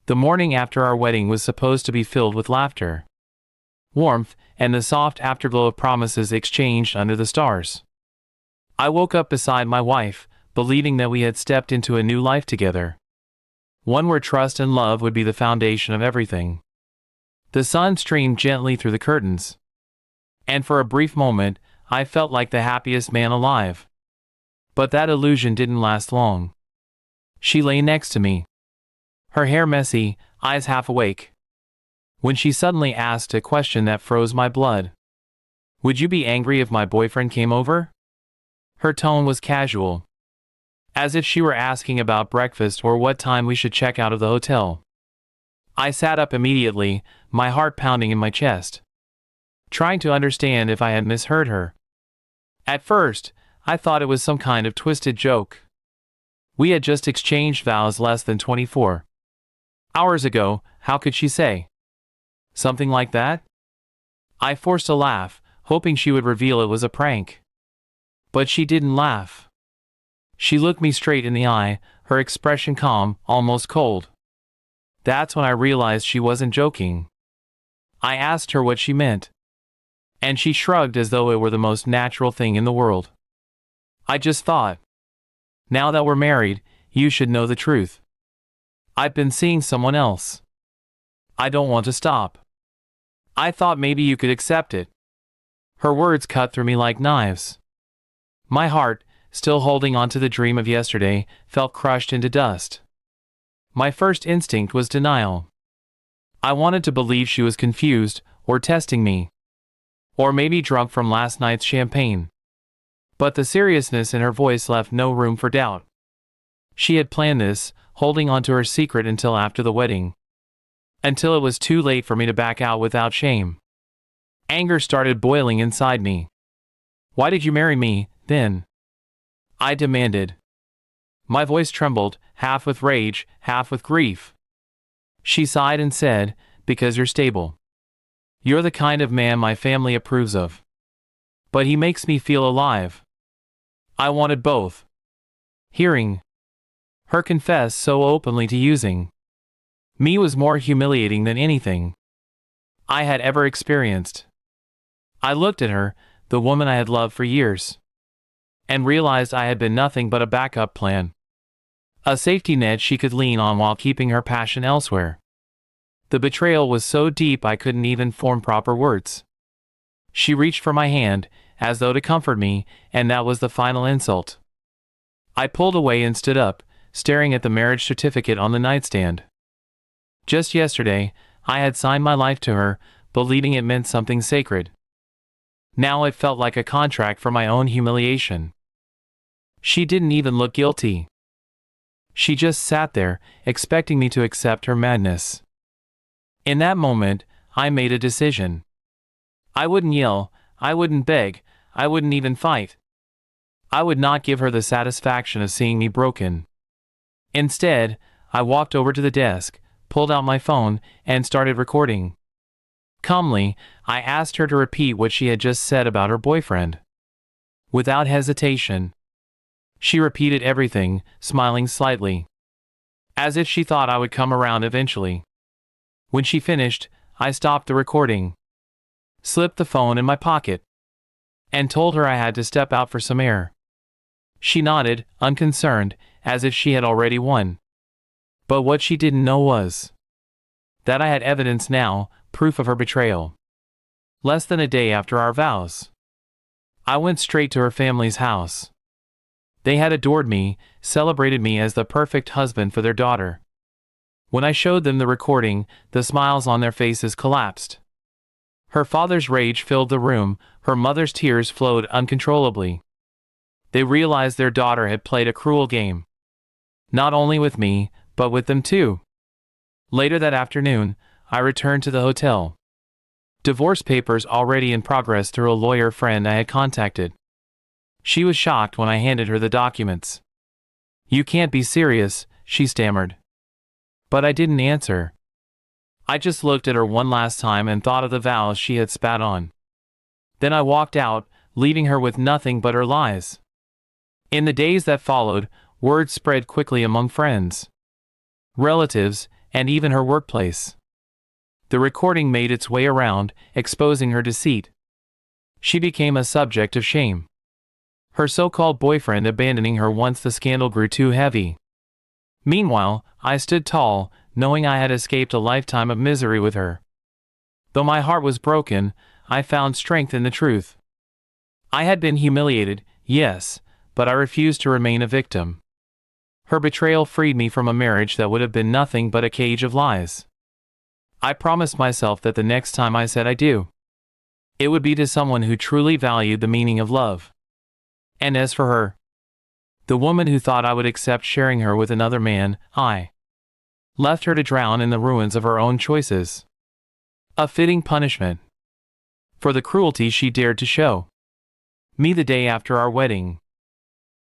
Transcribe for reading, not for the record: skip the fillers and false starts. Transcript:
The morning after our wedding was supposed to be filled with laughter, warmth, and the soft afterglow of promises exchanged under the stars. I woke up beside my wife, believing that we had stepped into a new life together. One where trust and love would be the foundation of everything. The sun streamed gently through the curtains, and for a brief moment, I felt like the happiest man alive. But that illusion didn't last long. She lay next to me, her hair messy, eyes half awake, when she suddenly asked a question that froze my blood. "Would you be angry if my boyfriend came over?" Her tone was casual, as if she were asking about breakfast or what time we should check out of the hotel. I sat up immediately, my heart pounding in my chest, trying to understand if I had misheard her. At first, I thought it was some kind of twisted joke. We had just exchanged vows less than 24 hours ago. How could she say something like that? I forced a laugh, hoping she would reveal it was a prank. But she didn't laugh. She looked me straight in the eye, her expression calm, almost cold. That's when I realized she wasn't joking. I asked her what she meant, and she shrugged as though it were the most natural thing in the world. "I just thought, now that we're married, you should know the truth. I've been seeing someone else. I don't want to stop. I thought maybe you could accept it." Her words cut through me like knives. My heart, still holding on to the dream of yesterday, felt crushed into dust. My first instinct was denial. I wanted to believe she was confused, or testing me, or maybe drunk from last night's champagne. But the seriousness in her voice left no room for doubt. She had planned this, holding on to her secret until after the wedding, until it was too late for me to back out without shame. Anger started boiling inside me. "Why did you marry me, then?" I demanded. My voice trembled, half with rage, half with grief. She sighed and said, "Because you're stable. You're the kind of man my family approves of. But he makes me feel alive." I wanted both. Hearing her confess so openly to using me was more humiliating than anything I had ever experienced. I looked at her, the woman I had loved for years, and realized I had been nothing but a backup plan, a safety net she could lean on while keeping her passion elsewhere. The betrayal was so deep I couldn't even form proper words. She reached for my hand, as though to comfort me, and that was the final insult. I pulled away and stood up, staring at the marriage certificate on the nightstand. Just yesterday, I had signed my life to her, believing it meant something sacred. Now it felt like a contract for my own humiliation. She didn't even look guilty. She just sat there, expecting me to accept her madness. In that moment, I made a decision. I wouldn't yell, I wouldn't beg, I wouldn't even fight. I would not give her the satisfaction of seeing me broken. Instead, I walked over to the desk, pulled out my phone, and started recording. Calmly, I asked her to repeat what she had just said about her boyfriend. Without hesitation, she repeated everything, smiling slightly, as if she thought I would come around eventually. When she finished, I stopped the recording, slipped the phone in my pocket, and told her I had to step out for some air. She nodded, unconcerned, as if she had already won. But what she didn't know was that I had evidence now, proof of her betrayal. Less than a day after our vows, I went straight to her family's house. They had adored me, celebrated me as the perfect husband for their daughter. When I showed them the recording, the smiles on their faces collapsed. Her father's rage filled the room, her mother's tears flowed uncontrollably. They realized their daughter had played a cruel game. Not only with me, but with them too. Later that afternoon, I returned to the hotel. Divorce papers already in progress through a lawyer friend I had contacted. She was shocked when I handed her the documents. "You can't be serious," she stammered. But I didn't answer. I just looked at her one last time and thought of the vows she had spat on. Then I walked out, leaving her with nothing but her lies. In the days that followed, word spread quickly among friends, relatives, and even her workplace. The recording made its way around, exposing her deceit. She became a subject of shame. Her so-called boyfriend abandoning her once the scandal grew too heavy. Meanwhile, I stood tall, knowing I had escaped a lifetime of misery with her. Though my heart was broken, I found strength in the truth. I had been humiliated, yes, but I refused to remain a victim. Her betrayal freed me from a marriage that would have been nothing but a cage of lies. I promised myself that the next time I said I do, it would be to someone who truly valued the meaning of love. And as for her, the woman who thought I would accept sharing her with another man, I left her to drown in the ruins of her own choices. A fitting punishment for the cruelty she dared to show me the day after our wedding.